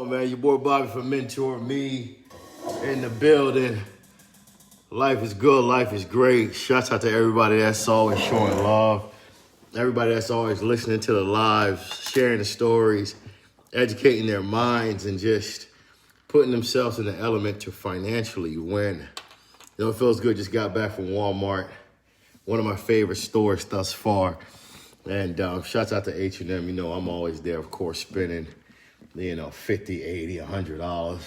on, man? Your boy Bobby from Mentourme in the building. Life is good. Life is great. Shouts out to everybody that's always showing love. Everybody that's always listening to the lives, sharing the stories, educating their minds, and just putting themselves in the element to financially win. You know, it feels good. Just got back from Walmart, one of my favorite stores thus far. And shouts out to H&M. You know, I'm always there, of course, spending, $50, $80, $100.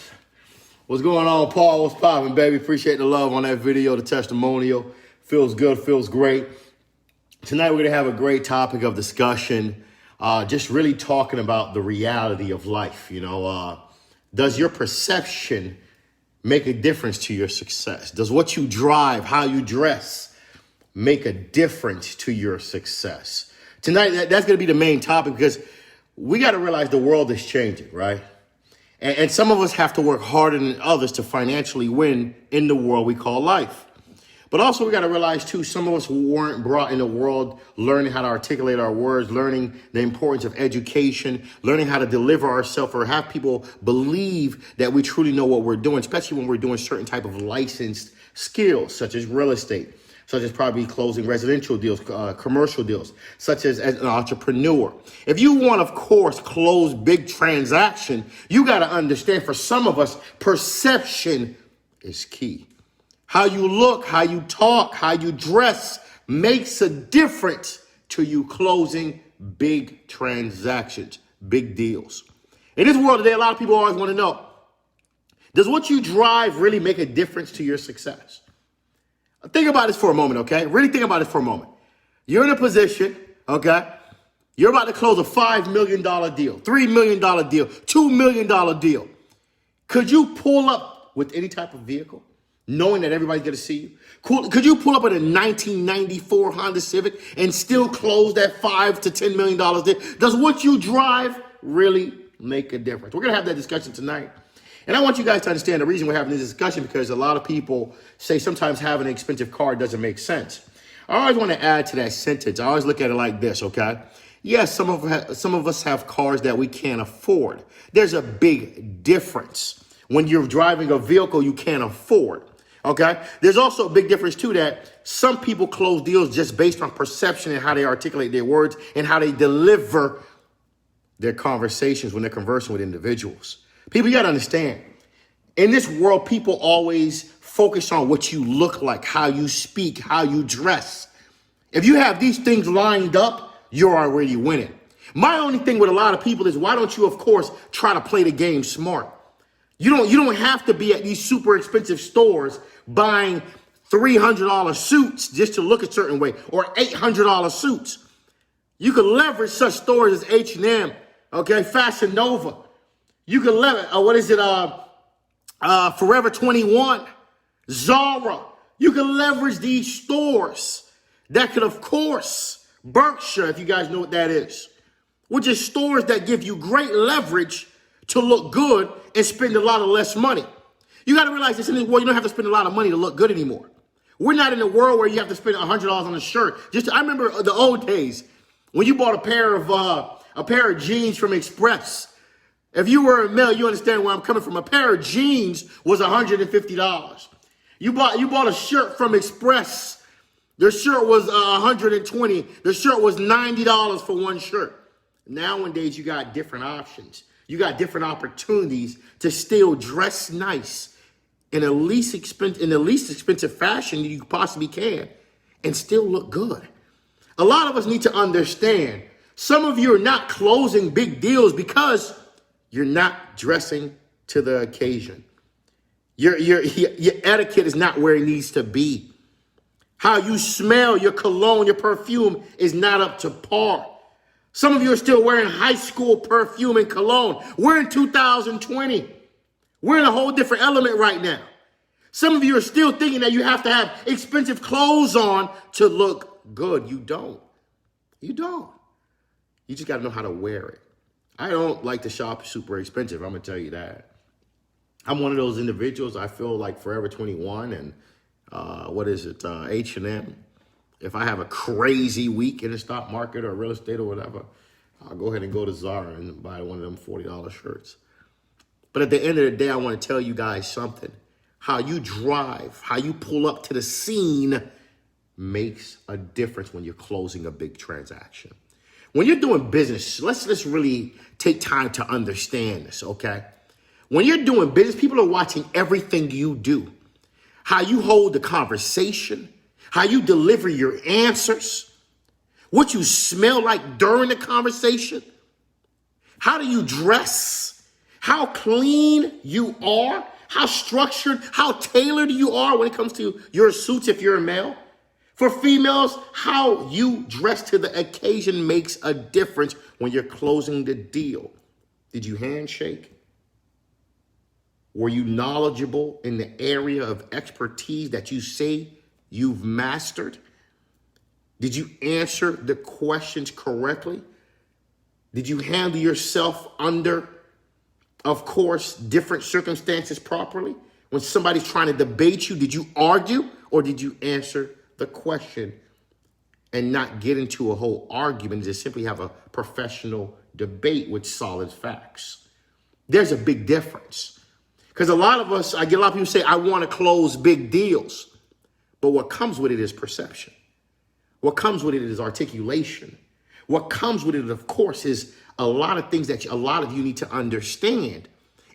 What's going on, Paul? What's poppin', baby? Appreciate the love on that video, the testimonial. Feels good, feels great. Tonight, we're going to have a great topic of discussion, just really talking about the reality of life. Does your perception make a difference to your success? Does what you drive, how you dress, make a difference to your success? Tonight, that's going to be the main topic because we got to realize the world is changing, right? And some of us have to work harder than others to financially win in the world we call life. But also we got to realize, too, some of us weren't brought in the world learning how to articulate our words, learning the importance of education, learning how to deliver ourselves or have people believe that we truly know what we're doing, especially when we're doing certain type of licensed skills, such as real estate, such as probably closing residential deals, commercial deals, such as an entrepreneur. If you want, of course, close big transaction, you got to understand, for some of us, perception is key. How you look, how you talk, how you dress makes a difference to you closing big transactions, big deals. In this world today, a lot of people always want to know, does what you drive really make a difference to your success? Think about this for a moment, okay? Really think about it for a moment. You're in a position, okay? You're about to close a $5 million deal, $3 million deal, $2 million deal. Could you pull up with any type of vehicle, knowing that everybody's going to see you? Could you pull up in a 1994 Honda Civic and still close that $5 to $10 million deal? Does what you drive really make a difference? We're going to have that discussion tonight. And I want you guys to understand the reason we're having this discussion, because a lot of people say sometimes having an expensive car doesn't make sense. I always want to add to that sentence. I always look at it like this, okay? Yes, some of us have cars that we can't afford. There's a big difference when you're driving a vehicle you can't afford, okay? There's also a big difference, too, that some people close deals just based on perception and how they articulate their words and how they deliver their conversations when they're conversing with individuals. People, you got to understand, in this world, people always focus on what you look like, how you speak, how you dress. If you have these things lined up, you're already winning. My only thing with a lot of people is, why don't you, of course, try to play the game smart? You don't have to be at these super expensive stores buying $300 suits just to look a certain way, or $800 suits. You can leverage such stores as H&M, okay, Fashion Nova. You can leverage, Forever 21, Zara. You can leverage these stores that could, of course, Berkshire, if you guys know what that is, which is stores that give you great leverage to look good and spend a lot of less money. You got to realize this in this world, you don't have to spend a lot of money to look good anymore. We're not in a world where you have to spend $100 on a shirt. I remember the old days when you bought a pair of jeans from Express. If you were a male, you understand where I'm coming from. A pair of jeans was $150. You bought a shirt from Express. The shirt was $120. The shirt was $90 for one shirt. Nowadays, you got different options. You got different opportunities to still dress nice in the least expensive fashion you possibly can and still look good. A lot of us need to understand, some of you are not closing big deals because you're not dressing to the occasion. Your etiquette is not where it needs to be. How you smell, your cologne, your perfume is not up to par. Some of you are still wearing high school perfume and cologne. We're in 2020. We're in a whole different element right now. Some of you are still thinking that you have to have expensive clothes on to look good. You don't. You don't. You just got to know how to wear it. I don't like to shop super expensive. I'm going to tell you that. I'm one of those individuals. I feel like Forever 21 and H&M. If I have a crazy week in the stock market or real estate or whatever, I'll go ahead and go to Zara and buy one of them $40 shirts. But at the end of the day, I want to tell you guys something. How you drive, how you pull up to the scene makes a difference when you're closing a big transaction. When you're doing business, let's really take time to understand this, okay? When you're doing business, people are watching everything you do. How you hold the conversation, how you deliver your answers, what you smell like during the conversation, how do you dress, how clean you are, how structured, how tailored you are when it comes to your suits if you're a male. For females, how you dress to the occasion makes a difference when you're closing the deal. Did you handshake? Were you knowledgeable in the area of expertise that you say you've mastered? Did you answer the questions correctly? Did you handle yourself under, of course, different circumstances properly? When somebody's trying to debate you, did you argue or did you answer the question and not get into a whole argument, just simply have a professional debate with solid facts? There's a big difference. Because a lot of us, I get a lot of people say, I want to close big deals. But what comes with it is perception. What comes with it is articulation. What comes with it, of course, is a lot of things that a lot of you need to understand.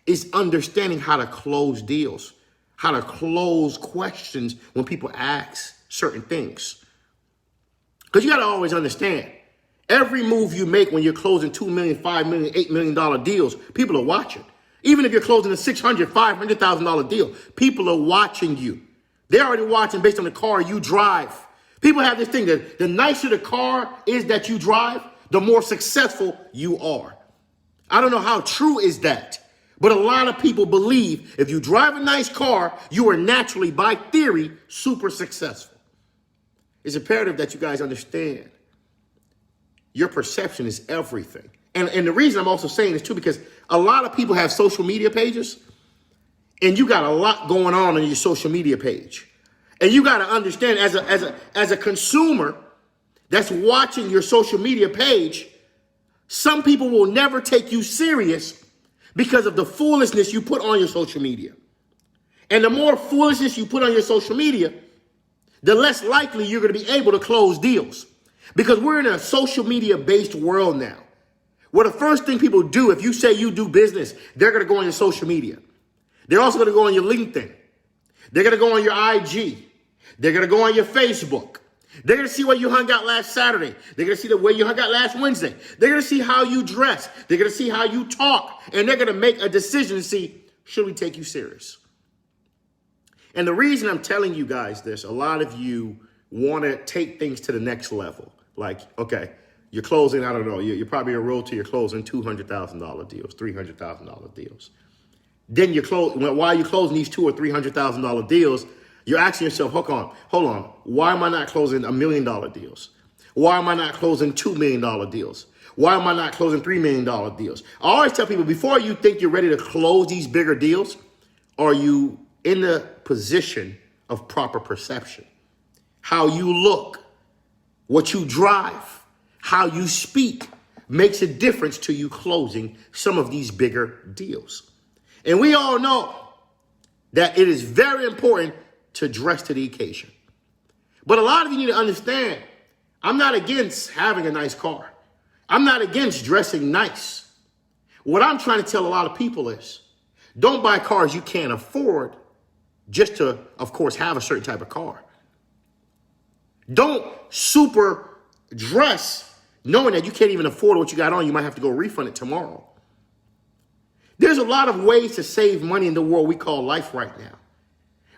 Is understanding how to close deals, how to close questions when people ask certain things. Because you got to always understand, every move you make when you're closing $2 million, $5 million, $8 million deals, people are watching. Even if you're closing a $600,000, $500,000 deal, people are watching you. They're already watching based on the car you drive. People have this thing that the nicer the car is that you drive, the more successful you are. I don't know how true is that, but a lot of people believe if you drive a nice car, you are naturally, by theory, super successful. It's imperative that you guys understand your perception is everything. And the reason I'm also saying this too, because a lot of people have social media pages and you got a lot going on your social media page. And you got to understand as a consumer that's watching your social media page, some people will never take you serious because of the foolishness you put on your social media. And the more foolishness you put on your social media, the less likely you're going to be able to close deals. Because we're in a social media based world now. Well, the first thing people do, if you say you do business, they're going to go on your social media. They're also going to go on your LinkedIn. They're going to go on your IG. They're going to go on your Facebook. They're going to see where you hung out last Saturday. They're going to see the way you hung out last Wednesday. They're going to see how you dress. They're going to see how you talk. And they're going to make a decision to see, should we take you serious? And the reason I'm telling you guys this, a lot of you want to take things to the next level. Like, okay, you're closing, I don't know, you're probably a realtor, you're closing $200,000 deals, $300,000 deals. Then while you're closing these $200,000 or $300,000 deals, you're asking yourself, hold on, why am I not closing $1 million deals? Why am I not closing $2 million deals? Why am I not closing $3 million deals? I always tell people, before you think you're ready to close these bigger deals, are you in the position of proper perception? How you look, what you drive, how you speak makes a difference to you closing some of these bigger deals. And we all know that it is very important to dress to the occasion. But a lot of you need to understand, I'm not against having a nice car. I'm not against dressing nice. What I'm trying to tell a lot of people is, don't buy cars you can't afford just to, of course, have a certain type of car. Don't super dress knowing that you can't even afford what you got on. You might have to go refund it tomorrow. There's a lot of ways to save money in the world we call life right now.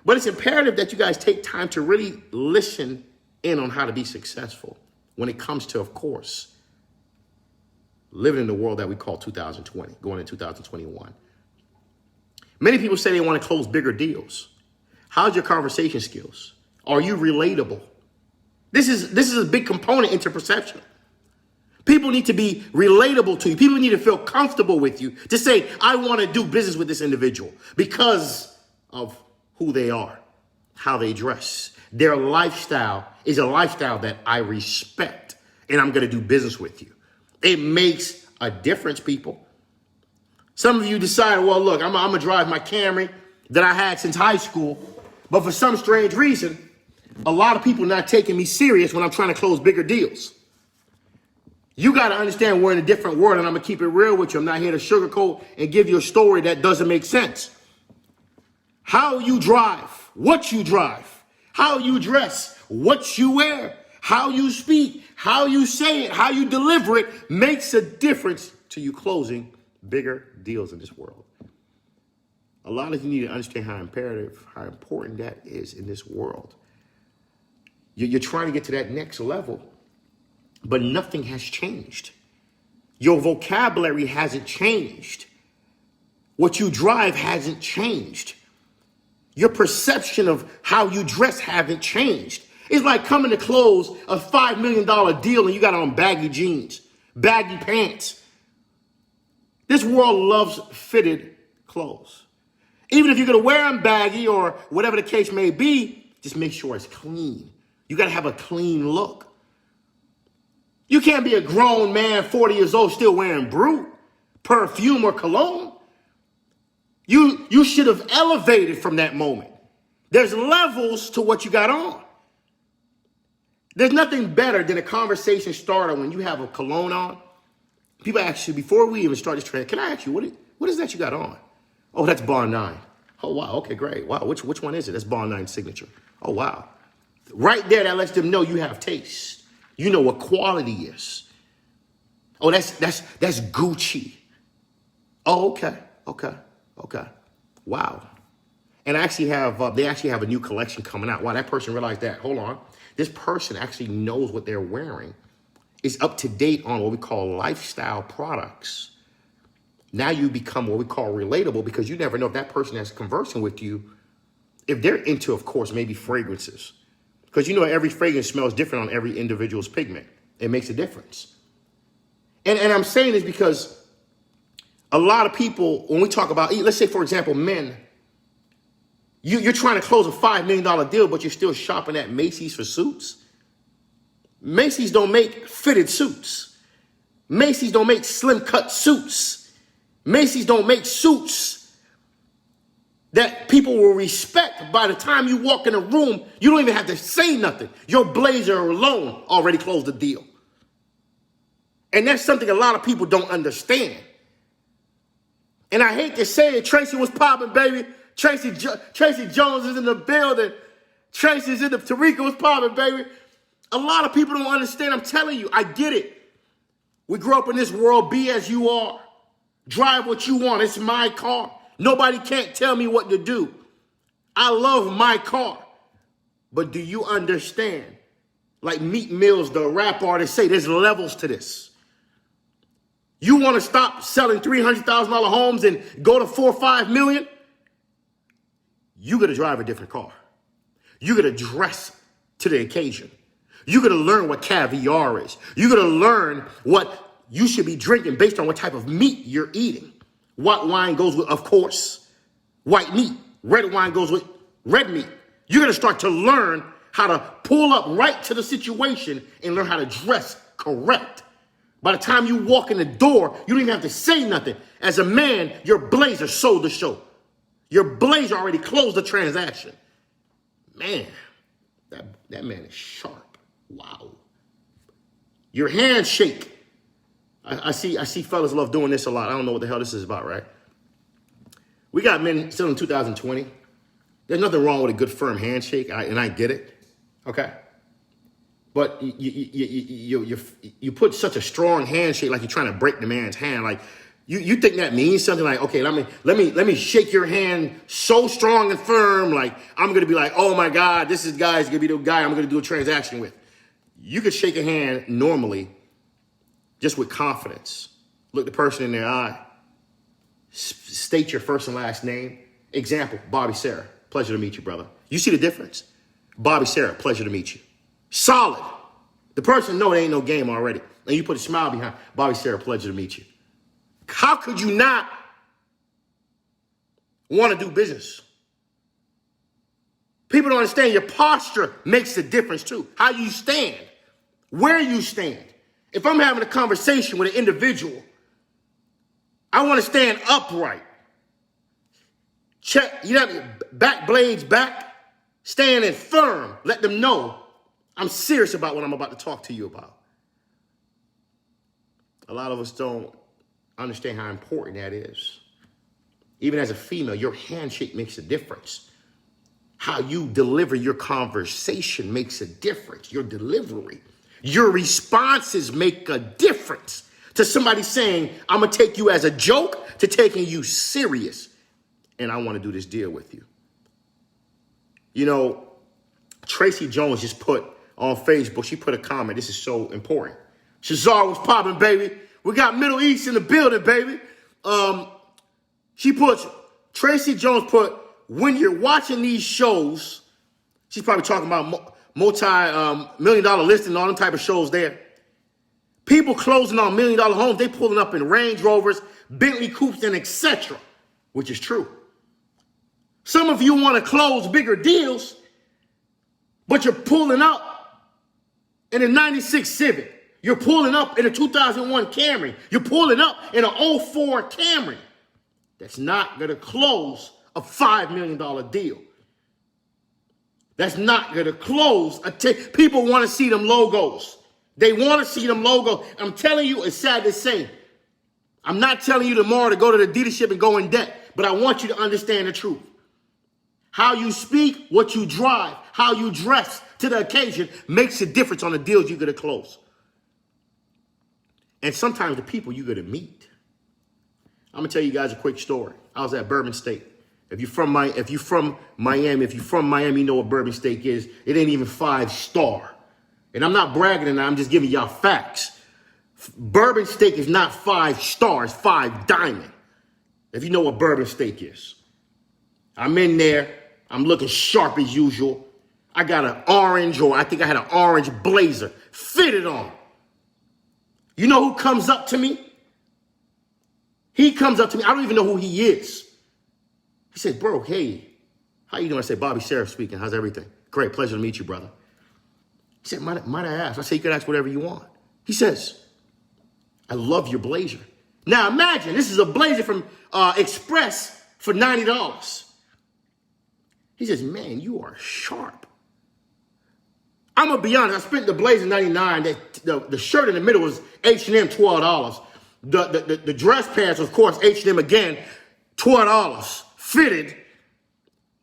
But it's imperative that you guys take time to really listen in on how to be successful when it comes to, of course, living in the world that we call 2020, going into 2021. Many people say they want to close bigger deals. How's your conversation skills? Are you relatable? This is a big component into perception. People need to be relatable to you. People need to feel comfortable with you to say, I want to do business with this individual because of who they are, how they dress. Their lifestyle is a lifestyle that I respect, and I'm going to do business with you. It makes a difference, people. Some of you decide, well, look, I'm going to drive my Camry that I had since high school. But for some strange reason, a lot of people are not taking me serious when I'm trying to close bigger deals. You got to understand we're in a different world, and I'm going to keep it real with you. I'm not here to sugarcoat and give you a story that doesn't make sense. How you drive, what you drive, how you dress, what you wear, how you speak, how you say it, how you deliver it makes a difference to you closing bigger deals in this world. A lot of you need to understand how imperative, how important that is in this world. You're trying to get to that next level, but nothing has changed. Your vocabulary hasn't changed. What you drive hasn't changed. Your perception of how you dress haven't changed. It's like coming to close a $5 million deal and you got on baggy jeans, baggy pants. This world loves fitted clothes. Even if you're going to wear them baggy or whatever the case may be, just make sure it's clean. You got to have a clean look. You can't be a grown man, 40 years old, still wearing Brute, perfume, or cologne. You should have elevated from that moment. There's levels to what you got on. There's nothing better than a conversation starter when you have a cologne on. People ask you, before we even start this trend, can I ask you, what is that you got on? Oh, that's Bar 9. Oh, wow. Okay, great. Wow. Which one is it? That's Bar 9 signature. Oh, wow. Right there, that lets them know you have taste. You know what quality is. Oh, that's Gucci. Oh, okay. Wow. And they actually have a new collection coming out. Wow, that person realized that. Hold on. This person actually knows what they're wearing. Is up to date on what we call lifestyle products. Now you become what we call relatable because you never know if that person that's conversing with you, if they're into, of course, maybe fragrances. Because you know every fragrance smells different on every individual's pigment. It makes a difference. And I'm saying this because a lot of people, when we talk about, let's say, for example, men, you're trying to close a $5 million deal, but you're still shopping at Macy's for suits. Macy's don't make fitted suits. Macy's don't make slim cut suits. Macy's don't make suits that people will respect. By the time you walk in a room, you don't even have to say nothing. Your blazer alone already closed the deal. And that's something a lot of people don't understand. And I hate to say it, Tracy was popping, baby. Tracy Jones is in the building. Tracy's in the, Tarika was popping, baby. A lot of people don't understand. I'm telling you, I get it. We grew up in this world, be as you are. Drive what you want. It's my car. Nobody can't tell me what to do. I love my car. But do you understand? Like Meek Mills, the rap artist, say there's levels to this. You want to stop selling $300,000 homes and go to 4 or 5 million? You got to drive a different car. You got to dress to the occasion. You got to learn what caviar is. You got to learn what you should be drinking based on what type of meat you're eating. White wine goes with, of course, white meat. Red wine goes with red meat. You're going to start to learn how to pull up right to the situation and learn how to dress correct. By the time you walk in the door, you don't even have to say nothing. As a man, your blazer sold the show. Your blazer already closed the transaction. Man, that man is sharp. Wow. Your handshake. I see fellas love doing this a lot. I don't know what the hell this is about, right? We got men still in 2020. There's nothing wrong with a good firm handshake, and I get it. Okay. But you put such a strong handshake, like you're trying to break the man's hand. Like you think that means something. Like, okay, let me shake your hand so strong and firm. Like I'm gonna be like, oh my God, this guy's gonna be the guy I'm gonna do a transaction with. You could shake a hand normally, just with confidence. Look the person in their eye. State your first and last name. Example: Bobby Sarah. Pleasure to meet you, brother. You see the difference? Bobby Sarah. Pleasure to meet you. Solid. The person know it ain't no game already. And you put a smile behind. Bobby Sarah, pleasure to meet you. How could you not want to do business? People don't understand your posture makes a difference too. How you stand, where you stand. If I'm having a conversation with an individual, I want to stand upright. Check, back blades back, standing firm. Let them know I'm serious about what I'm about to talk to you about. A lot of us don't understand how important that is. Even as a female, your handshake makes a difference. How you deliver your conversation makes a difference. Your delivery, your responses make a difference to somebody saying, I'm going to take you as a joke to taking you serious. And I want to do this deal with you. You know, Tracy Jones just put on Facebook, she put a comment. This is so important. Shazar was popping, baby. We got Middle East in the building, baby. Tracy Jones put, when you're watching these shows, she's probably talking about multi-million-dollar listing and all them type of shows there. People closing on million-dollar homes, they pulling up in Range Rovers, Bentley Coupes, and etc., which is true. Some of you want to close bigger deals, but you're pulling up in a 96 Civic. You're pulling up in a 2001 Camry. You're pulling up in an '04 Camry. That's not going to close a $5 million deal. That's not going to close. People want to see them logos. They want to see them logos. I'm telling you, it's sad to say. I'm not telling you tomorrow to go to the dealership and go in debt, but I want you to understand the truth. How you speak, what you drive, how you dress to the occasion makes a difference on the deals you're going to close. And sometimes the people you're going to meet. I'm going to tell you guys a quick story. I was at Bourbon Steak. If you're from Miami, you know what Bourbon Steak is. It ain't even 5-star. And I'm not bragging, and I'm just giving y'all facts. Bourbon Steak is not 5 stars, 5 diamond. If you know what Bourbon Steak is. I'm in there. I'm looking sharp as usual. I got an orange, or I think I had an orange blazer fitted on. You know who comes up to me? He comes up to me. I don't even know who he is. He said, bro, hey, how you doing? I said, Bobby Sheriff speaking. How's everything? Great. Pleasure to meet you, brother. He said, might I ask? I said, you can ask whatever you want. He says, I love your blazer. Now imagine, this is a blazer from Express for $90. He says, man, you are sharp. I'm going to be honest. I spent the blazer $99. The shirt in the middle was H&M, $12. The dress pants, of course, H&M again, $12. Fitted.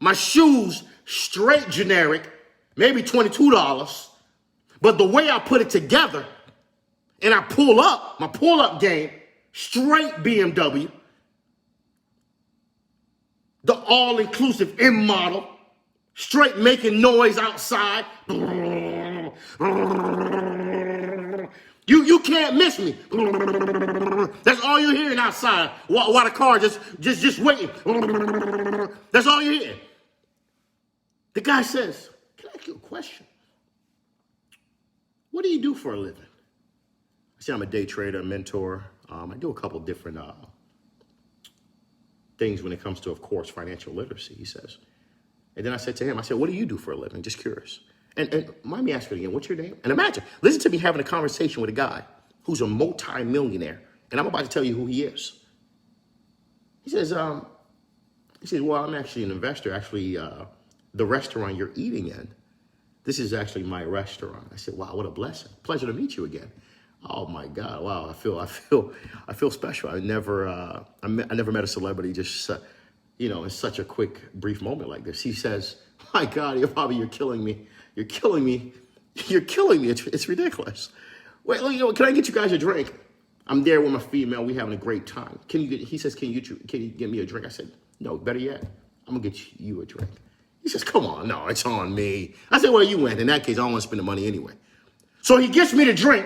My shoes, straight generic, maybe $22. But the way I put it together, and I pull up, my pull-up game, straight BMW, the all-inclusive M model, straight making noise outside. You can't miss me. That's all you're hearing outside while the car just waiting. That's all you're hearing. The guy says, can I ask you a question? What do you do for a living? I say I'm a day trader, a mentor. I do a couple different things when it comes to, of course, financial literacy, he says. And then I said to him, what do you do for a living? Just curious. And mind me asking again, what's your name? And imagine, listen to me having a conversation with a guy who's a multi-millionaire, and I'm about to tell you who he is. He says, well, I'm actually an investor. Actually, the restaurant you're eating in, this is actually my restaurant. I said, wow, what a blessing. Pleasure to meet you again. Oh my God, wow, I feel special. I never met a celebrity just, in such a quick, brief moment like this. He says, my God, you're killing me. You're killing me. You're killing me. It's ridiculous. Wait, can I get you guys a drink? I'm there with my female. We having a great time. He says, can you get me a drink? I said, no, better yet, I'm gonna get you a drink. He says, come on, no, it's on me. I said, well, you went. In that case, I don't want to spend the money anyway. So he gets me the drink.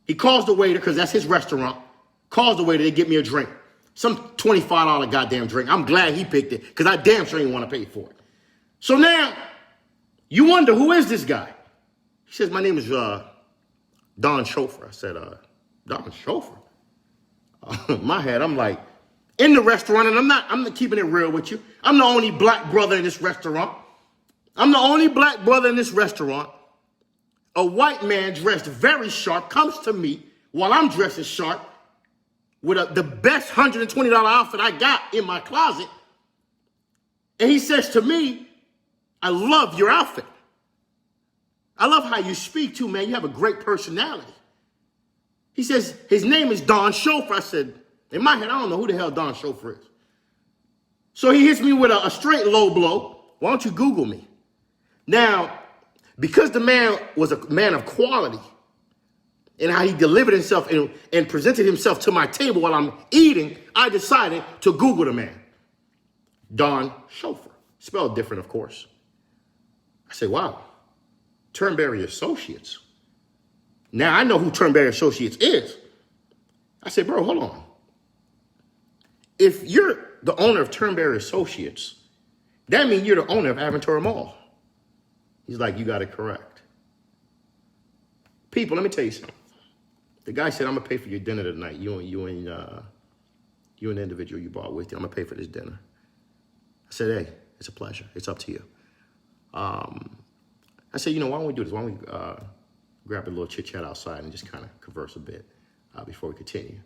He calls the waiter, because that's his restaurant. Calls the waiter, they get me a drink. Some $25 goddamn drink. I'm glad he picked it, because I damn sure didn't want to pay for it. So now, you wonder, who is this guy? He says, my name is Don Chauffeur. I said, Don Chauffeur? In my head, I'm like, in the restaurant, and I'm not keeping it real with you. I'm the only black brother in this restaurant. A white man dressed very sharp comes to me while I'm dressing sharp, with the best $120 outfit I got in my closet. And he says to me, I love your outfit. I love how you speak too, man. You have a great personality. He says, his name is Don Chauffeur. I said, in my head, I don't know who the hell Don Chauffeur is. So he hits me with a straight low blow. Why don't you Google me? Now, because the man was a man of quality and how he delivered himself and presented himself to my table while I'm eating, I decided to Google the man. Don Chauffeur. Spelled different, of course. I said, wow, Turnberry Associates. Now I know who Turnberry Associates is. I said, bro, hold on. If you're the owner of Turnberry Associates, that means you're the owner of Aventura Mall. He's like, you got it correct. People, let me tell you something. The guy said, I'm gonna pay for your dinner tonight. You and the individual you brought with you. I'm gonna pay for this dinner. I said, hey, it's a pleasure. It's up to you. I said, why don't we do this? Why don't we grab a little chit chat outside and just kind of converse a bit before we continue.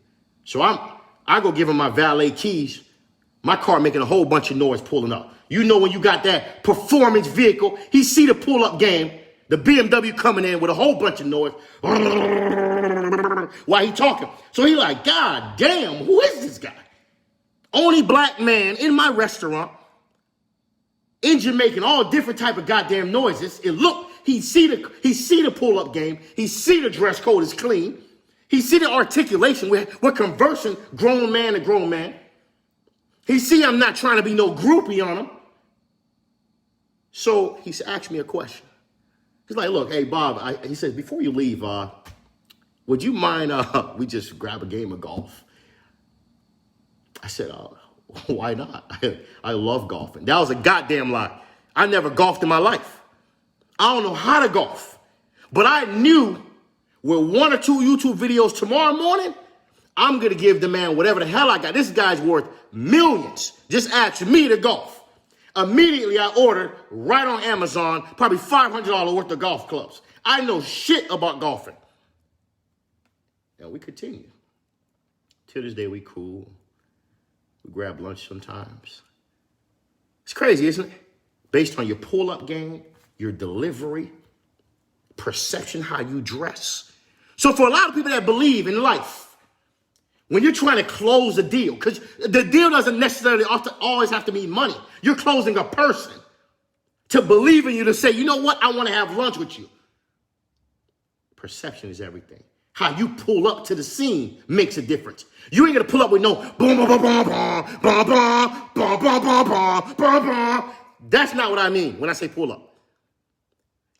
So I go give him my valet keys. My car making a whole bunch of noise pulling up. You know when you got that performance vehicle, he see the pull-up game, the BMW coming in with a whole bunch of noise while he talking. So he like, God damn, who is this guy? Only black man in my restaurant, engine making all different type of goddamn noises. And look, he see the pull-up game. He see the dress code is clean. He see the articulation. We're conversing grown man to grown man. He see I'm not trying to be no groupie on him. So he's asked me a question. He's like, look, hey, Bob, he says, before you leave, would you mind we just grab a game of golf? I said, why not? I love golfing. That was a goddamn lie. I never golfed in my life. I don't know how to golf. But I knew with 1 or 2 YouTube videos tomorrow morning, I'm going to give the man whatever the hell I got. This guy's worth millions. Just ask me to golf. Immediately, I ordered right on Amazon, probably $500 worth of golf clubs. I know shit about golfing. And we continue. To this day, we cool. We grab lunch sometimes. It's crazy, isn't it? Based on your pull-up game, your delivery, perception, how you dress. So for a lot of people that believe in life, when you're trying to close a deal, because the deal doesn't necessarily always have to mean money. You're closing a person to believe in you, to say, you know what, I want to have lunch with you. Perception is everything. How you pull up to the scene makes a difference. You ain't gonna pull up with no boom, boom, boom, boom, boom, boom, boom, boom, boom, boom, boom, boom. That's not what I mean when I say pull up.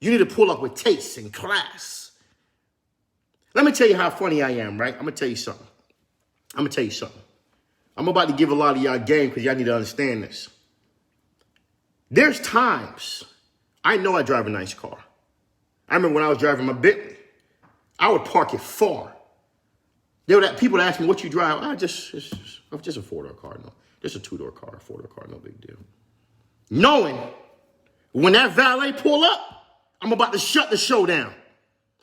You need to pull up with taste and class. Let me tell you how funny I am, right? I'm gonna tell you something. I'm about to give a lot of y'all game because y'all need to understand this. There's times I know I drive a nice car. I remember when I was driving my Bentley, I would park it far. There were people that asked me, what you drive? Just a 4-door car. No, just a 2-door car, a 4-door car, no big deal. Knowing when that valet pull up, I'm about to shut the show down.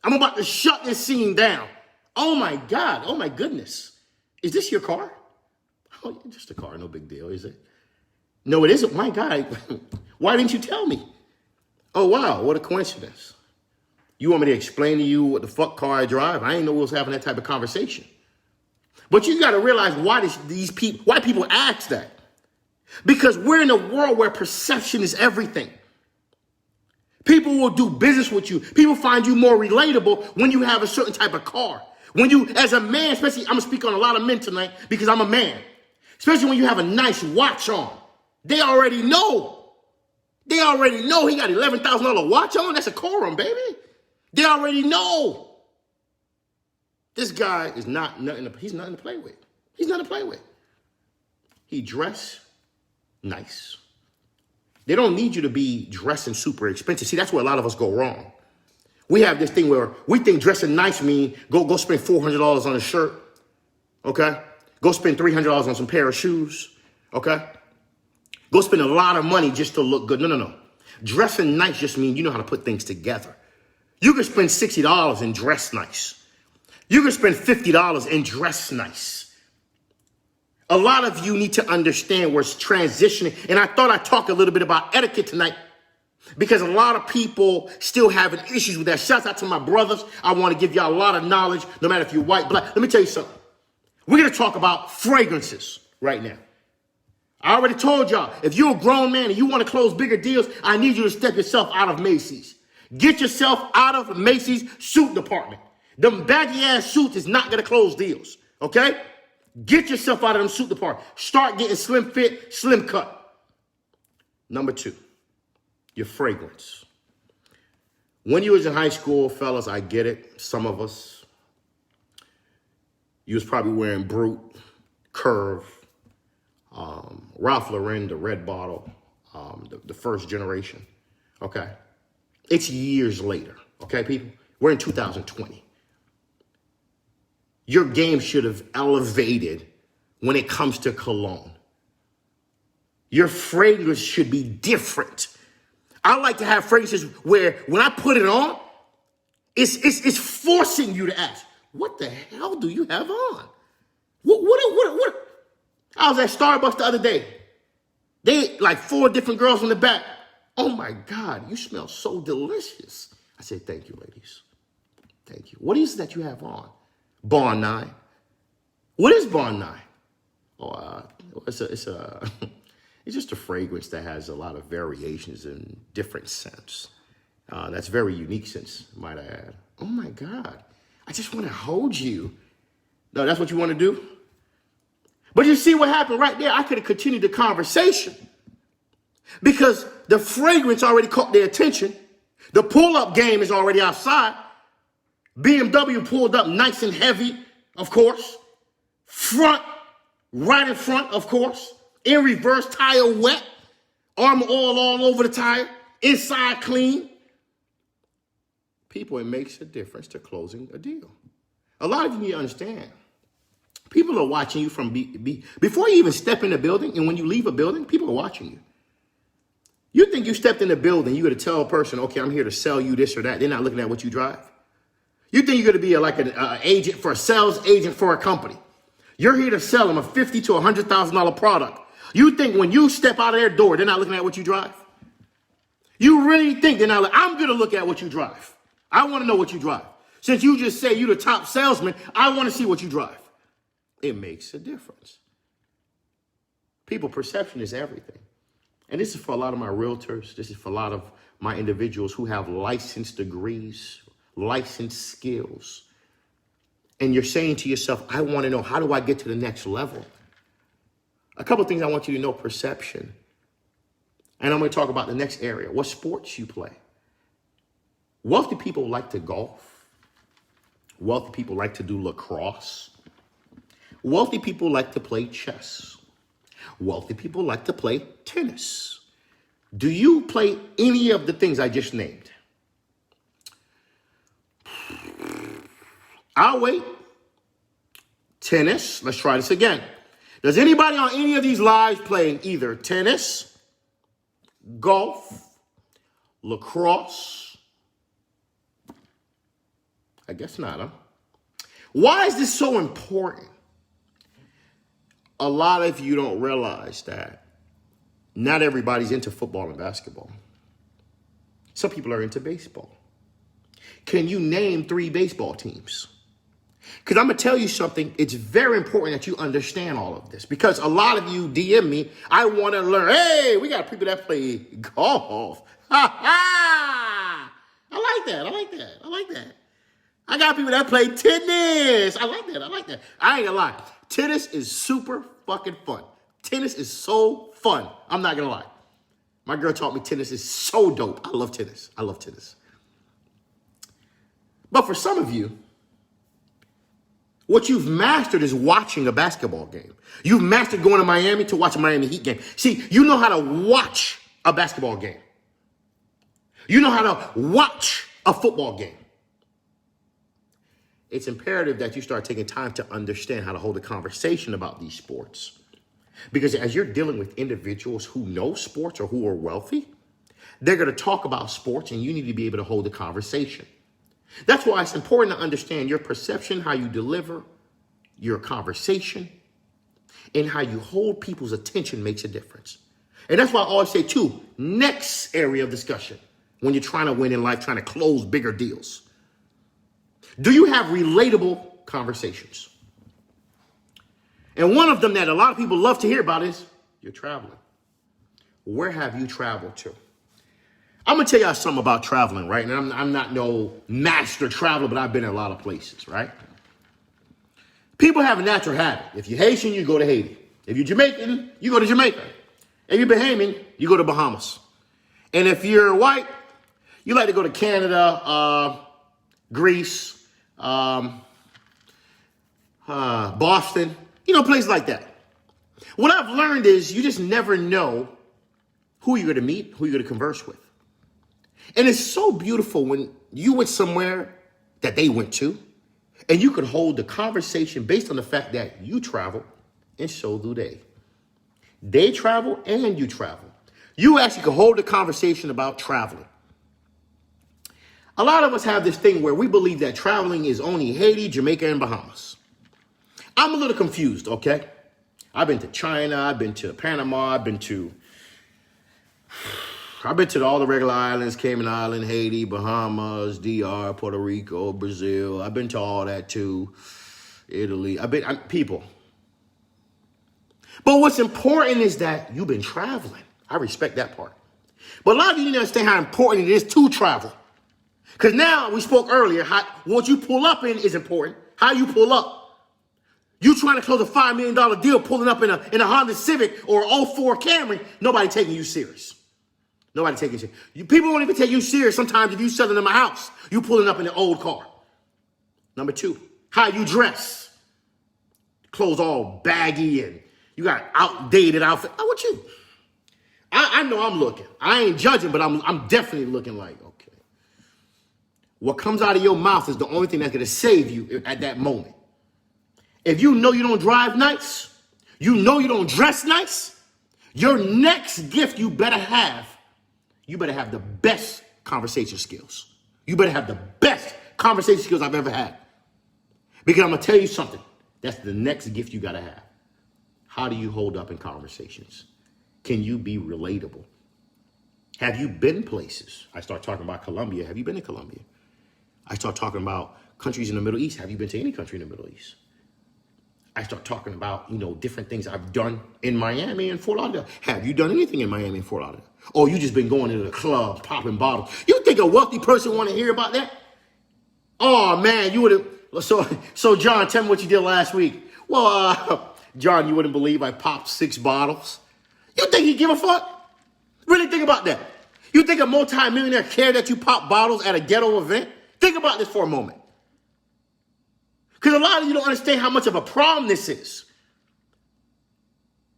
I'm about to shut this scene down. Oh my God, oh my goodness. Is this your car? Oh, just a car, no big deal, is it? No, it isn't. My God, why didn't you tell me? Oh, wow, what a coincidence. You want me to explain to you what the fuck car I drive? I didn't know we was having that type of conversation. But you got to realize why people ask that. Because we're in a world where perception is everything. People will do business with you. People find you more relatable when you have a certain type of car. When you, as a man, especially, I'm going to speak on a lot of men tonight because I'm a man. Especially when you have a nice watch on. They already know. He got $11,000 watch on. That's a Corum, baby. They already know. This guy is he's nothing to play with. He's nothing to play with. He dressed nice. They don't need you to be dressing super expensive. See, that's where a lot of us go wrong. We have this thing where we think dressing nice means go spend $400 on a shirt, okay? Go spend $300 on some pair of shoes, okay? Go spend a lot of money just to look good. No. Dressing nice just means you know how to put things together. You can spend $60 and dress nice. You can spend $50 and dress nice. A lot of you need to understand where it's transitioning. And I thought I'd talk a little bit about etiquette tonight because a lot of people still having issues with that. Shouts out to my brothers. I want to give y'all a lot of knowledge, no matter if you're white, black. Let me tell you something. We're going to talk about fragrances right now. I already told y'all, if you're a grown man and you want to close bigger deals, I need you to step yourself out of Macy's. Get yourself out of Macy's suit department. Them baggy ass suits is not going to close deals, okay? Get yourself out of them suit department. Start getting slim fit, slim cut. Number 2, your fragrance. When you was in high school, fellas, I get it. Some of us, you was probably wearing Brute, Curve, Ralph Lauren, the red bottle, the first generation, okay? It's years later, okay, people? We're in 2020. Your game should have elevated when it comes to cologne. Your fragrance should be different. I like to have fragrances where when I put it on, it's forcing you to ask, what the hell do you have on? What? I was at Starbucks the other day. They like 4 different girls in the back. Oh my God, you smell so delicious. I said, thank you, ladies. Thank you. What is it that you have on? Bond 9. What is Bond 9? Oh, it's just a fragrance that has a lot of variations and different scents. That's very unique scents, might I add. Oh my God, I just want to hold you. No, that's what you want to do? But you see what happened right there? I could have continued the conversation because the fragrance already caught their attention. The pull-up game is already outside. BMW pulled up nice and heavy, of course. Front, right in front, of course. In reverse, tire wet. Armor oil all over the tire. Inside clean. People, it makes a difference to closing a deal. A lot of you need to understand. People are watching you from before you even step in the building, and when you leave a building, people are watching you. You think you stepped in the building, you're going to tell a person, okay, I'm here to sell you this or that. They're not looking at what you drive. You think you're going to be like an agent for a sales agent for a company. You're here to sell them a $50,000 to $100,000 product. You think when you step out of their door, they're not looking at what you drive? You really think they're not? I'm going to look at what you drive. I want to know what you drive. Since you just say you're the top salesman, I want to see what you drive. It makes a difference. People, perception is everything. And this is for a lot of my realtors. This is for a lot of my individuals who have licensed degrees, licensed skills. And you're saying to yourself, I want to know, how do I get to the next level? A couple of things I want you to know: perception. And I'm going to talk about the next area, what sports you play. Wealthy people like to golf. Wealthy people like to do lacrosse. Wealthy people like to play chess. Wealthy people like to play tennis. Do you play any of the things I just named? I'll wait. Tennis. Let's try this again. Does anybody on any of these lives play either tennis, golf, lacrosse? I guess not, huh? Why is this so important? A lot of you don't realize that not everybody's into football and basketball. Some people are into baseball. Can you name 3 baseball teams? Because I'm going to tell you something. It's very important that you understand all of this. Because a lot of you DM me, I want to learn. Hey, we got people that play golf. Ha ha! I like that. I like that. I like that. I got people that play tennis. I like that. I like that. I ain't gonna lie. Tennis is super fucking fun. Tennis is so fun. I'm not gonna lie. My girl taught me tennis is so dope. I love tennis. I love tennis. But for some of you, what you've mastered is watching a basketball game. You've mastered going to Miami to watch a Miami Heat game. See, you know how to watch a basketball game. You know how to watch a football game. It's imperative that you start taking time to understand how to hold a conversation about these sports. Because as you're dealing with individuals who know sports or who are wealthy, they're going to talk about sports and you need to be able to hold a conversation. That's why it's important to understand your perception, how you deliver your conversation. and how you hold people's attention makes a difference. And that's why I always say, too, next area of discussion when you're trying to win in life, trying to close bigger deals. Do you have relatable conversations? And one of them that a lot of people love to hear about is you're traveling. Where have you traveled to? I'm going to tell y'all something about traveling, right? And I'm not no master traveler, but I've been in a lot of places, right? People have a natural habit. If you're Haitian, you go to Haiti. If you're Jamaican, you go to Jamaica. If you're Bahamian, you go to Bahamas. And if you're white, you like to go to Canada, Greece, Boston, places like that. What I've learned is you just never know who you're going to meet, who you're going to converse with. And it's so beautiful when you went somewhere that they went to, and you could hold the conversation based on the fact that you travel, and so do they. They travel and you travel. You actually could hold the conversation about traveling. A lot of us have this thing where we believe that traveling is only Haiti, Jamaica, and Bahamas. I'm a little confused, okay? I've been to China, I've been to Panama, I've been to all the regular islands, Cayman Island, Haiti, Bahamas, DR, Puerto Rico, Brazil. I've been to all that too. Italy. People. But what's important is that you've been traveling. I respect that part. But a lot of you need to understand how important it is to travel. Because now, we spoke earlier, what you pull up in is important. How you pull up. You trying to close a $5 million deal pulling up in a Honda Civic or '04 Camry, nobody taking you serious. Nobody taking you serious. People won't even take you serious sometimes if you selling them a house. You pulling up in an old car. Number two, how you dress. Clothes all baggy and you got outdated outfit. How about you? I know I'm looking. I ain't judging, but I'm definitely looking like, okay. What comes out of your mouth is the only thing that's going to save you at that moment. If you know you don't drive nice, you know you don't dress nice, your next gift you better have the best conversation skills. You better have the best conversation skills I've ever had. Because I'm going to tell you something. That's the next gift you got to have. How do you hold up in conversations? Can you be relatable? Have you been places? I start talking about Colombia. Have you been to Colombia? I start talking about countries in the Middle East. Have you been to any country in the Middle East? I start talking about, different things I've done in Miami and Fort Lauderdale. Have you done anything in Miami and Fort Lauderdale? Or you just been going into the clubs, popping bottles? You think a wealthy person want to hear about that? Oh, man, you would have. So John, tell me what you did last week. Well, John, you wouldn't believe I popped 6 bottles. You think he give a fuck? Really think about that. You think a multi-millionaire care that you pop bottles at a ghetto event? Think about this for a moment. Because a lot of you don't understand how much of a problem this is.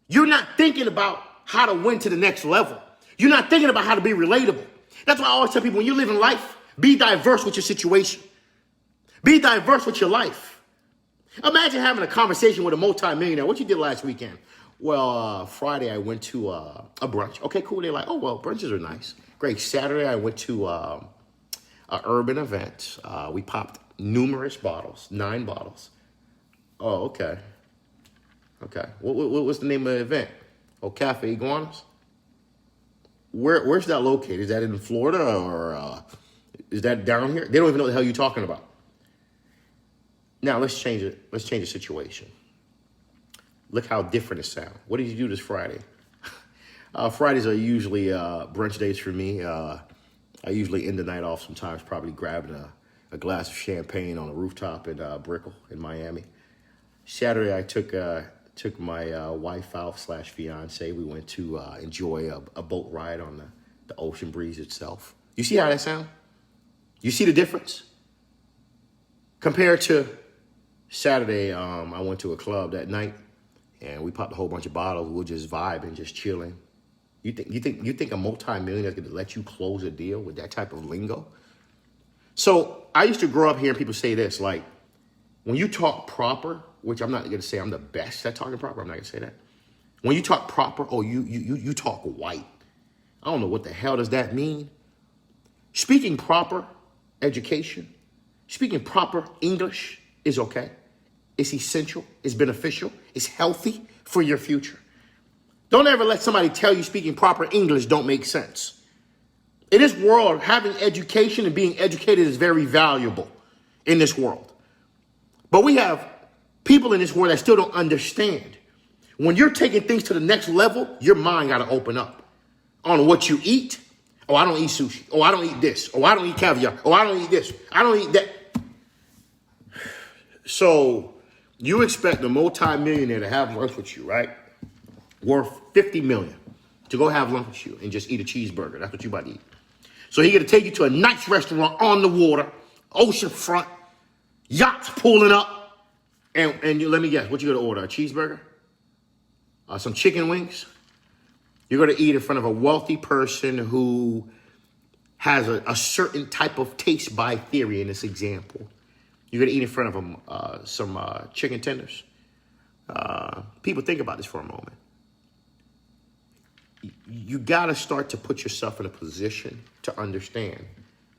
You're not thinking about how to win to the next level. You're not thinking about how to be relatable. That's why I always tell people, when you're living life, be diverse with your situation. Be diverse with your life. Imagine having a conversation with a multi-millionaire. What you did last weekend? Well, Friday I went to a brunch. Okay, cool. They're like, oh, well, brunches are nice. Great. Saturday I went to an urban event. We popped numerous bottles, 9 bottles. Oh, okay. Okay. What's the name of the event? Oh, Cafe Iguanas? Where's that located? Is that in Florida or is that down here? They don't even know what the hell you're talking about. Now, let's change it. Let's change the situation. Look how different it sounds. What did you do this Friday? Fridays are usually brunch days for me. I usually end the night off sometimes probably grabbing a glass of champagne on a rooftop in Brickell in Miami. Saturday, I took my wife out / fiance. We went to enjoy a boat ride on the ocean breeze itself. You see how that sounds? You see the difference? Compared to Saturday, I went to a club that night and we popped a whole bunch of bottles. We were just vibing, just chilling. You think a multi-millionaire is going to let you close a deal with that type of lingo? So I used to grow up hearing people say this, like, when you talk proper, which I'm not going to say I'm the best at talking proper. I'm not going to say that. When you talk proper, you talk white. I don't know what the hell does that mean. Speaking proper education, speaking proper English is okay. It's essential. It's beneficial. It's healthy for your future. Don't ever let somebody tell you speaking proper English don't make sense. In this world, having education and being educated is very valuable in this world. But we have people in this world that still don't understand. When you're taking things to the next level, your mind got to open up on what you eat. Oh, I don't eat sushi. Oh, I don't eat this. Oh, I don't eat caviar. Oh, I don't eat this. I don't eat that. So you expect a multi-millionaire to have lunch with you, right? Worth $50 million to go have lunch with you and just eat a cheeseburger. That's what you about to eat. So he going to take you to a nice restaurant on the water, ocean front, yachts pulling up. And let me guess, what you going to order? A cheeseburger? Some chicken wings? You're going to eat in front of a wealthy person who has a certain type of taste by theory in this example. You're going to eat in front of some chicken tenders. People, think about this for a moment. You got to start to put yourself in a position to understand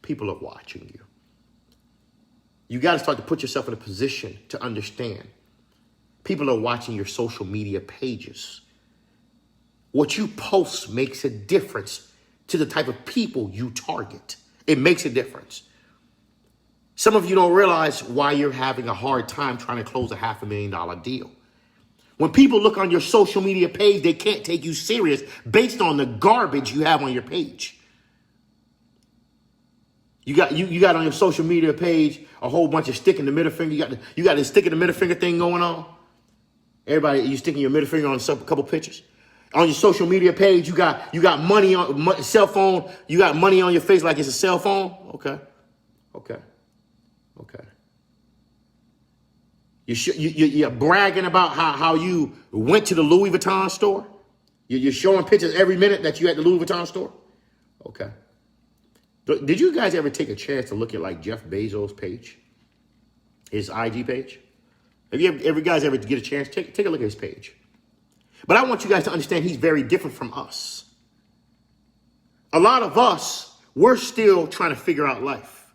people are watching you. You got to start to put yourself in a position to understand people are watching your social media pages. What you post makes a difference to the type of people you target. It makes a difference. Some of you don't realize why you're having a hard time trying to close a $500,000 deal. When people look on your social media page, they can't take you serious based on the garbage you have on your page. You got on your social media page a whole bunch of stick in the middle finger. You got this stick in the middle finger thing going on. Everybody, you sticking your middle finger on a couple pictures. On your social media page, you got money on cell phone. You got money on your face like it's a cell phone. Okay. You're bragging about how you went to the Louis Vuitton store. You're showing pictures every minute that you at the Louis Vuitton store. Okay. Did you guys ever take a chance to look at like Jeff Bezos' page, his IG page? Have you ever guys ever get a chance? Take a look at his page. But I want you guys to understand he's very different from us. A lot of us, we're still trying to figure out life.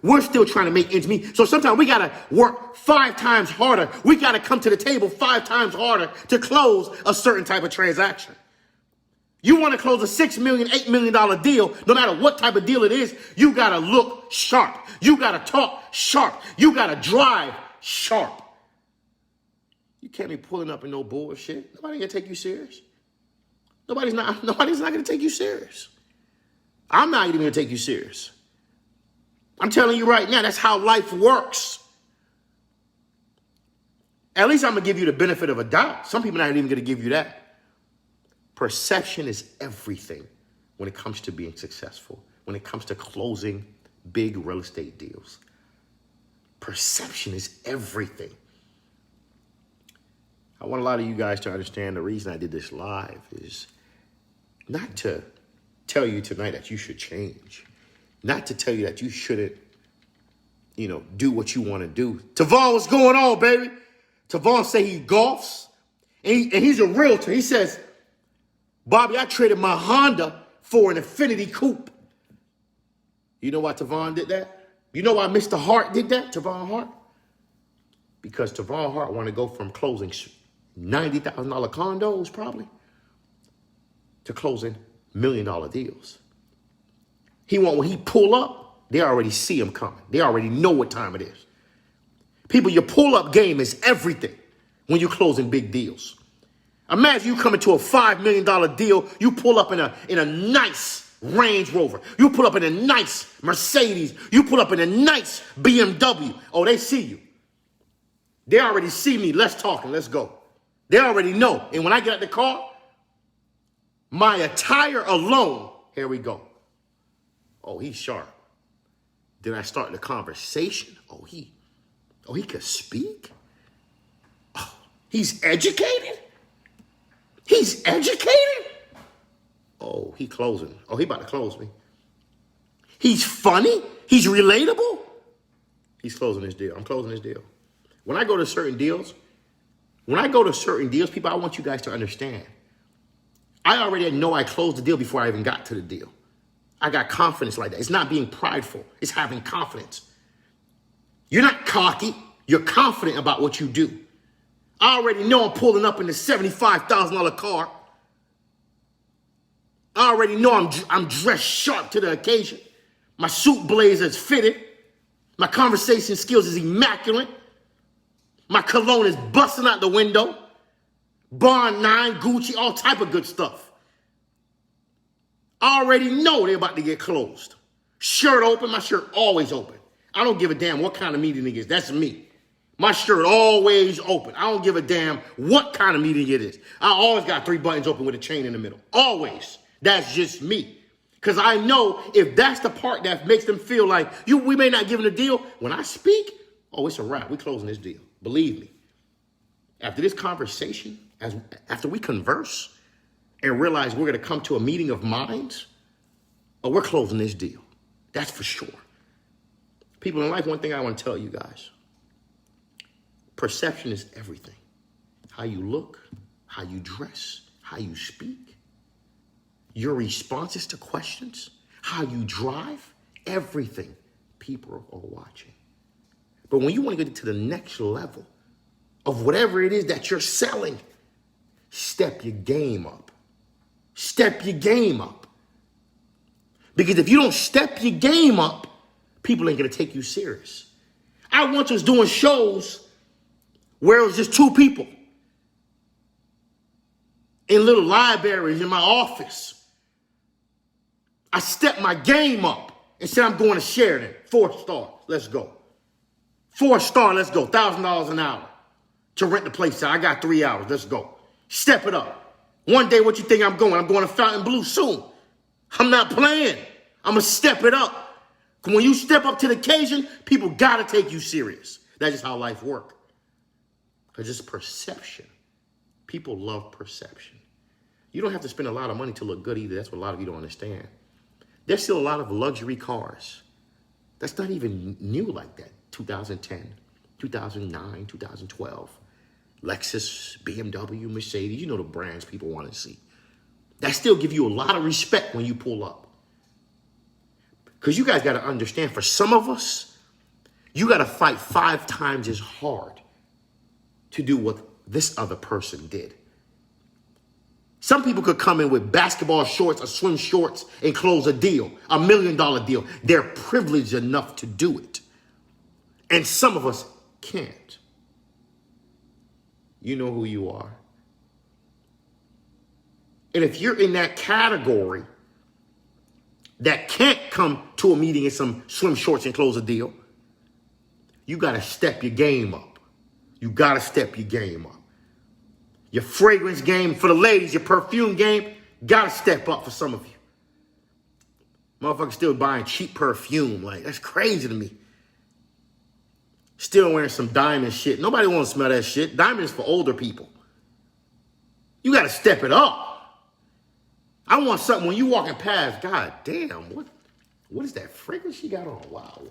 We're still trying to make ends meet. So sometimes we got to work 5 times harder. We got to come to the table 5 times harder to close a certain type of transaction. You want to close a $6 million, $8 million deal, no matter what type of deal it is, you got to look sharp. You got to talk sharp. You got to drive sharp. You can't be pulling up in no bullshit. Nobody gonna take you serious. Nobody's not gonna take you serious. I'm not even gonna take you serious. I'm telling you right now, that's how life works. At least I'm gonna give you the benefit of a doubt. Some people are not even gonna give you that. Perception is everything when it comes to being successful, when it comes to closing big real estate deals. Perception is everything. I want a lot of you guys to understand the reason I did this live is not to tell you tonight that you should change, not to tell you that you shouldn't, do what you want to do. Tavon, what's going on, baby? Tavon say he golfs, and he's a realtor. He says, Bobby, I traded my Honda for an Infinity Coupe. You know why Tavon did that? You know why Mr. Hart did that, Tavon Hart? Because Tavon Hart want to go from closing $90,000 condos probably to closing $1 million deals. When he pull up, they already see him coming. They already know what time it is. People, your pull-up game is everything when you're closing big deals. Imagine you come into a $5 million deal, you pull up in a nice Range Rover. You pull up in a nice Mercedes. You pull up in a nice BMW. Oh, they see you. They already see me. Let's talk and let's go. They already know. And when I get out the car, my attire alone, here we go. Oh, he's sharp. Then I start the conversation. Oh, he could speak. Oh, he's educated. He's educated. Oh, he closing. Oh, he about to close me. He's funny. He's relatable. He's closing this deal. I'm closing this deal. When I go to certain deals, people, I want you guys to understand. I already know I closed the deal before I even got to the deal. I got confidence like that. It's not being prideful. It's having confidence. You're not cocky. You're confident about what you do. I already know I'm pulling up in the $75,000 car. I already know I'm dressed sharp to the occasion. My suit blazer is fitted. My conversation skills is immaculate. My cologne is busting out the window. Bond 9, Gucci, all type of good stuff. I already know they're about to get closed. Shirt open, my shirt always open. I don't give a damn what kind of meeting it is. That's me. My shirt always open. I don't give a damn what kind of meeting it is. I always got 3 buttons open with a chain in the middle. Always. That's just me. Because I know if that's the part that makes them feel like we may not give them a deal, when I speak, oh, it's a wrap. We're closing this deal. Believe me. After this conversation, after we converse and realize we're going to come to a meeting of minds, oh, we're closing this deal. That's for sure. People in life, one thing I want to tell you guys. Perception is everything. How you look, how you dress, how you speak, your responses to questions, how you drive, everything. People are watching. But when you want to get to the next level of whatever it is that you're selling, step your game up. Step your game up. Because if you don't step your game up, people ain't going to take you serious. I once was doing shows where it was just 2 people in little libraries in my office. I stepped my game up and said, I'm going to Sheridan, 4-star, let's go. 4-star, let's go, $1,000 an hour to rent the place out. I got 3 hours, let's go. Step it up. One day, what you think I'm going? I'm going to Fontainebleau soon. I'm not playing. I'm going to step it up. When you step up to the occasion, people got to take you serious. That's just how life works. Because it's perception. People love perception. You don't have to spend a lot of money to look good either. That's what a lot of you don't understand. There's still a lot of luxury cars. That's not even new like that. 2010, 2009, 2012. Lexus, BMW, Mercedes. You know the brands people want to see. That still give you a lot of respect when you pull up. Because you guys got to understand, for some of us, you got to fight 5 times as hard to do what this other person did. Some people could come in with basketball shorts or swim shorts and close a deal, $1 million deal. They're privileged enough to do it. And some of us can't. You know who you are. And if you're in that category that can't come to a meeting in some swim shorts and close a deal, you got to step your game up. You got to step your game up. Your fragrance game for the ladies, your perfume game, got to step up for some of you. Motherfuckers still buying cheap perfume. Like, that's crazy to me. Still wearing some diamond shit. Nobody wants to smell that shit. Diamond is for older people. You got to step it up. I want something when you walking past, God damn, what is that fragrance she got on? Wow.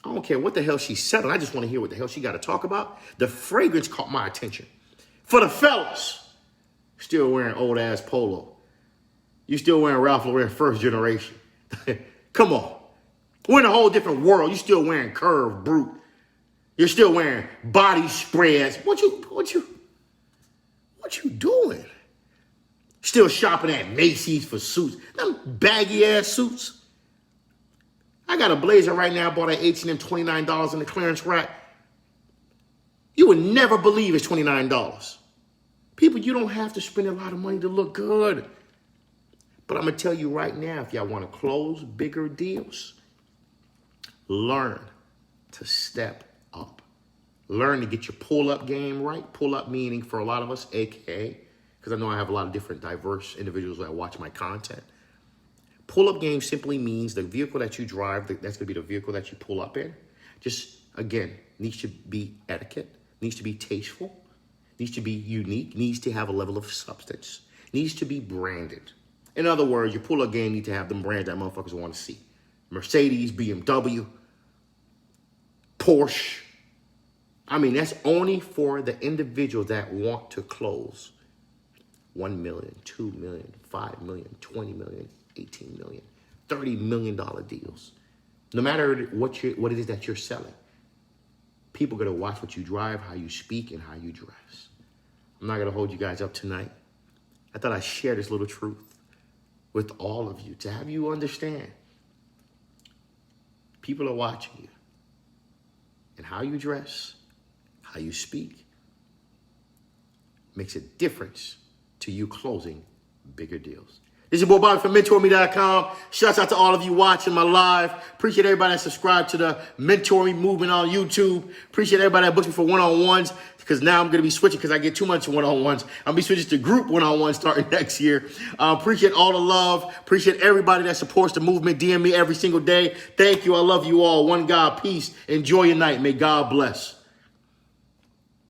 I don't care what the hell she's selling. I just want to hear what the hell she got to talk about. The fragrance caught my attention. For the fellas, still wearing old ass polo. You still wearing Ralph Lauren first generation. Come on. We're in a whole different world. You still wearing Curve Brute. You're still wearing body spreads. What you doing? Still shopping at Macy's for suits. Them baggy ass suits. I got a blazer right now. I bought at H&M $29 in the clearance rack. You would never believe it's $29. People, you don't have to spend a lot of money to look good. But I'm going to tell you right now, if y'all want to close bigger deals, learn to step up. Learn to get your pull-up game right. Pull-up meaning for a lot of us, AKA, because I know I have a lot of different diverse individuals that watch my content. Pull-up game simply means the vehicle that you drive, that's going to be the vehicle that you pull up in. Just, again, needs to be etiquette, needs to be tasteful, needs to be unique, needs to have a level of substance, needs to be branded. In other words, your pull-up game needs to have them brands that motherfuckers want to see. Mercedes, BMW, Porsche. I mean, that's only for the individuals that want to close 1 million, 2 million, 5 million, 20 million, 18 million, $30 million deals. No matter what it is that you're selling, People are going to watch what you drive, how you speak, and how you dress. I'm not going to hold you guys up tonight. I thought I'd share this little truth with all of you to have you understand. People are watching you. And how you dress, how you speak, makes a difference to you closing bigger deals. This is your boy Bobby from Mentourme.com. Shouts out to all of you watching my live. Appreciate everybody that subscribed to the Mentourme movement on YouTube. Appreciate everybody that booked me for one-on-ones, because now I'm going to be switching because I get too much one-on-ones. I'll be switching to group one-on-ones starting next year. Appreciate all the love. Appreciate everybody that supports the movement. DM me every single day. Thank you. I love you all. One God, peace. Enjoy your night. May God bless.